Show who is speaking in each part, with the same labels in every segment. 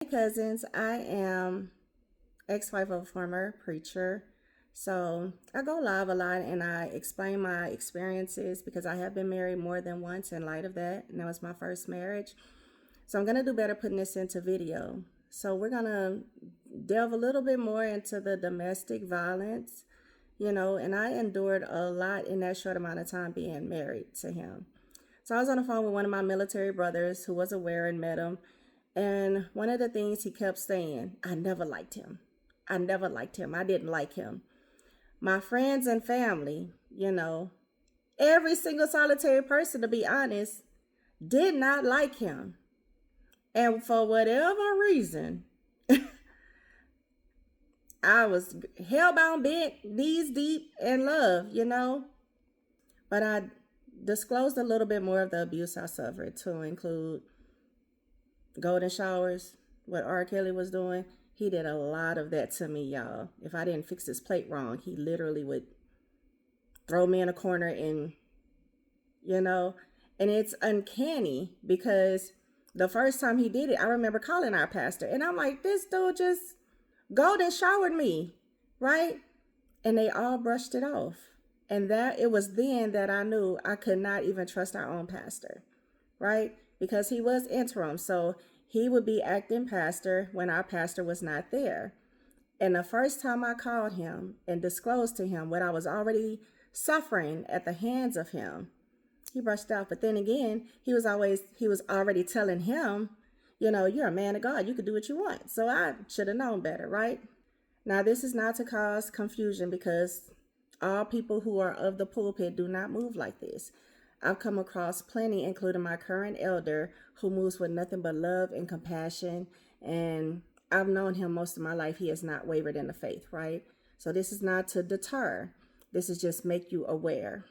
Speaker 1: Hey cousins, I am ex-wife of a former preacher. So I go live a lot and I explain my experiences because I have been married more than once in light of that. And that was my first marriage. So I'm going to do better putting this into video. So we're going to delve a little bit more into the domestic violence, and I endured a lot in that short amount of time being married to him. So I was on the phone with one of my military brothers who was aware and met him. And one of the things he kept saying, I never liked him. I never liked him. I didn't like him. My friends and family, every single solitary person, to be honest, did not like him. And for whatever reason, I was hellbound, bent, knees deep in love. But I disclosed a little bit more of the abuse I suffered, to include golden showers, what R. Kelly was doing. He did a lot of that to me, y'all. If I didn't fix his plate wrong, he literally would throw me in a corner and it's uncanny because the first time he did it, I remember calling our pastor and I'm like, this dude just golden showered me, right? And they all brushed it off. And that it was then that I knew I could not even trust our own pastor, right? Because he was interim. So he would be acting pastor when our pastor was not there. And the first time I called him and disclosed to him what I was already suffering at the hands of him, he brushed off. But then again, he was already telling him, you're a man of God. You could do what you want. So I should have known better, right? Now, this is not to cause confusion because all people who are of the pulpit do not move like this. I've come across plenty, including my current elder, who moves with nothing but love and compassion. And I've known him most of my life. He has not wavered in the faith, right? So this is not to deter. This is just make you aware.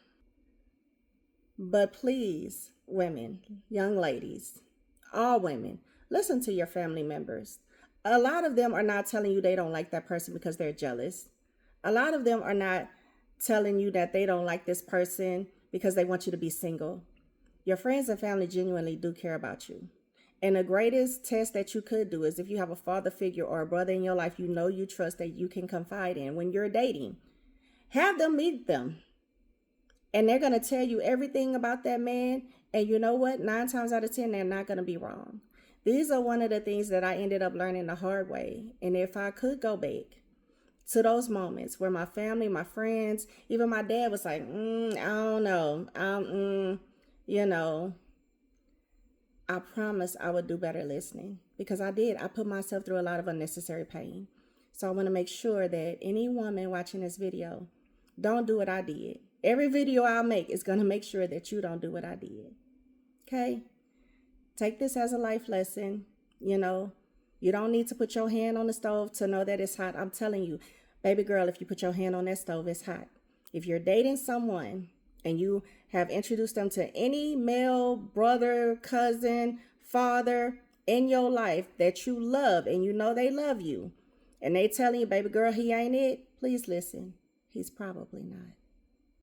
Speaker 1: But please, women, young ladies, all women, listen to your family members. A lot of them are not telling you they don't like that person because they're jealous. A lot of them are not telling you that they don't like this person because they want you to be single. Your friends and family genuinely do care about you. And the greatest test that you could do is if you have a father figure or a brother in your life you trust that you can confide in when you're dating. Have them meet them. And they're going to tell you everything about that man. And you know what? 9 times out of 10, they're not going to be wrong. These are one of the things that I ended up learning the hard way. And if I could go back to those moments where my family, my friends, even my dad was like, I don't know. I promise I would do better listening because I did. I put myself through a lot of unnecessary pain. So I want to make sure that any woman watching this video, don't do what I did. Every video I'll make is going to make sure that you don't do what I did. Okay? Take this as a life lesson. You don't need to put your hand on the stove to know that it's hot. I'm telling you, baby girl, if you put your hand on that stove, it's hot. If you're dating someone and you have introduced them to any male, brother, cousin, father in your life that you love and you know they love you, and they telling you, baby girl, he ain't it, please listen. He's probably not.